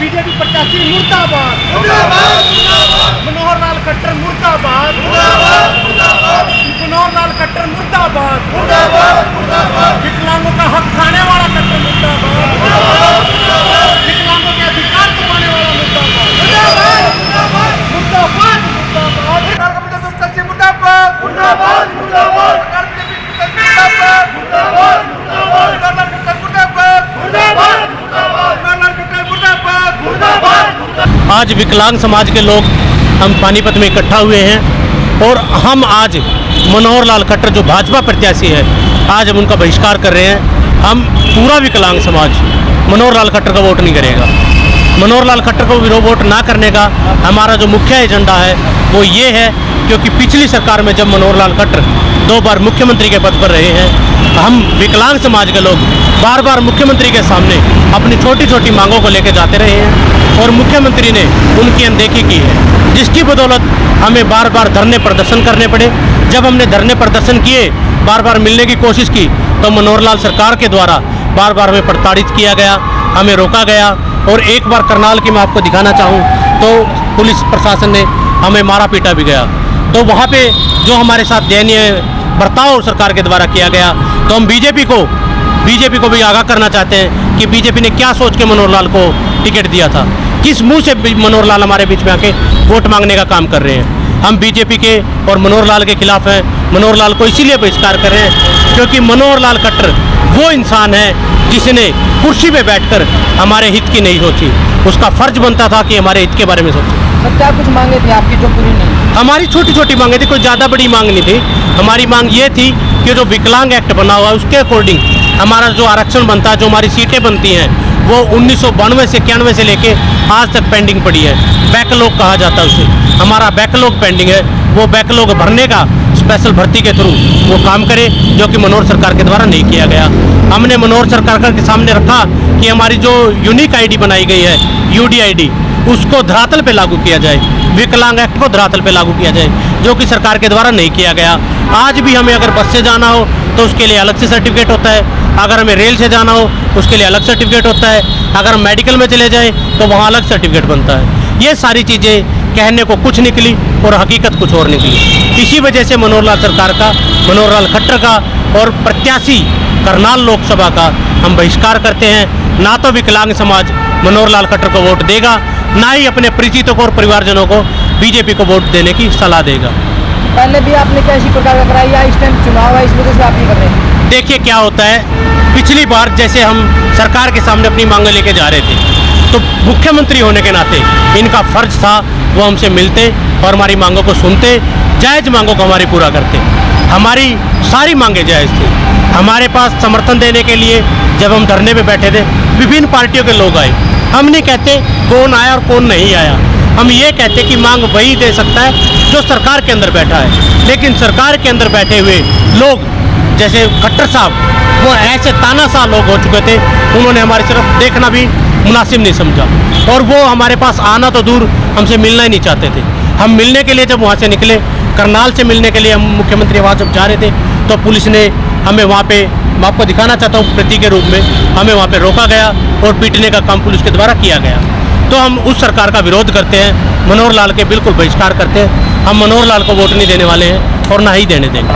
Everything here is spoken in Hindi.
बीजेपी प्रत्याशी मुर्दाबाद, मनोहर लाल खट्टर मुर्दाबाद, मनोहर लाल खट्टर मुर्दाबाद, विकलांगों का हक खाने वाला खट्टर मुर्दाबाद, विकलांगों के अधिकार दबाने वाला मुर्दाबाद, मुर्दाबाद, आज विकलांग समाज के लोग हम पानीपत में इकट्ठा हुए हैं और हम आज मनोहर लाल खट्टर जो भाजपा प्रत्याशी है, आज हम उनका बहिष्कार कर रहे हैं। हम पूरा विकलांग समाज मनोहर लाल खट्टर का वोट नहीं करेगा। मनोहर लाल खट्टर को वोट ना करने का हमारा जो मुख्य एजेंडा है वो ये है, क्योंकि पिछली सरकार में जब मनोहर लाल खट्टर 2 बार मुख्यमंत्री के पद पर रहे हैं, हम विकलांग समाज के लोग बार बार मुख्यमंत्री के सामने अपनी छोटी छोटी मांगों को लेकर जाते रहे हैं और मुख्यमंत्री ने उनकी अनदेखी की है, जिसकी बदौलत हमें बार बार धरने प्रदर्शन करने पड़े। जब हमने धरने प्रदर्शन किए, बार बार मिलने की कोशिश की, तो मनोहर लाल सरकार के द्वारा बार बार हमें प्रताड़ित किया गया, हमें रोका गया। और एक बार करनाल की मैं आपको दिखाना चाहूँ तो पुलिस प्रशासन ने हमें मारा पीटा भी गया। तो वहाँ पे जो हमारे साथ दयनीय बर्ताव सरकार के द्वारा किया गया, तो हम बीजेपी को भी आगाह करना चाहते हैं कि बीजेपी ने क्या सोच के मनोहर लाल को टिकट दिया था, किस मुंह से मनोहर लाल हमारे बीच में आके वोट मांगने का काम कर रहे हैं। हम बीजेपी के और मनोहर लाल के खिलाफ हैं। मनोहर लाल को इसीलिए बहिष्कार कर रहे हैं क्योंकि मनोहर लाल खट्टर वो इंसान है जिसने कुर्सी पे बैठकर हमारे हित की नहीं सोची। उसका फर्ज बनता था कि हमारे हित के बारे में सोचे। सर, क्या कुछ मांगे थे आपकी जो पूरी नहीं? हमारी छोटी छोटी मांगे थी, कोई ज़्यादा बड़ी मांग नहीं थी। हमारी मांग ये थी कि जो विकलांग एक्ट बना हुआ है उसके अकॉर्डिंग हमारा जो आरक्षण बनता है, जो हमारी सीटें बनती हैं, वो 1992 से 91 से लेके आज तक पेंडिंग पड़ी है। बैकलॉग कहा जाता है उसे। हमारा बैकलॉग पेंडिंग है, वो बैकलॉग भरने का स्पेशल भर्ती के थ्रू वो काम करे, जो कि मनोहर सरकार के द्वारा नहीं किया गया। हमने मनोहर सरकार के सामने रखा कि हमारी जो यूनिक आईडी बनाई गई है, यूडीआईडी, उसको धरातल पे लागू किया जाए, विकलांग एक्ट को धरातल पे लागू किया जाए, जो कि सरकार के द्वारा नहीं किया गया। आज भी हमें अगर बस से जाना हो तो उसके लिए अलग से सर्टिफिकेट होता है, अगर हमें रेल से जाना हो उसके लिए अलग सर्टिफिकेट होता है, अगर हम मेडिकल में चले जाएँ तो वहाँ अलग सर्टिफिकेट बनता है। ये सारी चीज़ें कहने को कुछ निकली और हकीकत कुछ और निकली। इसी वजह से मनोहर लाल सरकार का, मनोहर लाल खट्टर का और प्रत्याशी करनाल लोकसभा का हम बहिष्कार करते हैं। ना तो विकलांग समाज मनोहर लाल खट्टर को वोट देगा, ना ही अपने परिचितों को और परिवारजनों को बीजेपी को वोट देने की सलाह देगा। पहले भी आपने क्या इसी प्रकार का कराया या इस टाइम चुनाव है इस वजह से आप ये कर रहे हैं? देखिए क्या होता है, पिछली बार जैसे हम सरकार के सामने अपनी मांगें लेके जा रहे थे, तो मुख्यमंत्री होने के नाते इनका फर्ज था वो हमसे मिलते और हमारी मांगों को सुनते, जायज़ मांगों को हमारी पूरा करते। हमारी सारी मांगें जायज़ थी। हमारे पास समर्थन देने के लिए जब हम धरने पे बैठे थे, विभिन्न पार्टियों के लोग आए। हम नहीं कहते कौन आया और कौन नहीं आया, हम ये कहते कि मांग वही दे सकता है जो सरकार के अंदर बैठा है। लेकिन सरकार के अंदर बैठे हुए लोग जैसे खट्टर साहब, वो ऐसे तानाशाह लोग हो चुके थे, उन्होंने हमारी तरफ देखना भी मुनासिब नहीं समझा और वो हमारे पास आना तो दूर, हमसे मिलना ही नहीं चाहते थे। हम मिलने के लिए जब वहाँ से निकले, करनाल से मिलने के लिए हम मुख्यमंत्री आवास जब जा रहे थे, तो पुलिस ने हमें वहाँ पे, मैं आपको दिखाना चाहता हूँ प्रति के रूप में, हमें वहाँ पे रोका गया और पीटने का काम पुलिस के द्वारा किया गया। तो हम उस सरकार का विरोध करते हैं, मनोहर लाल के बिल्कुल बहिष्कार करते हैं। हम मनोहर लाल को वोट नहीं देने वाले हैं और ना ही देने देंगे।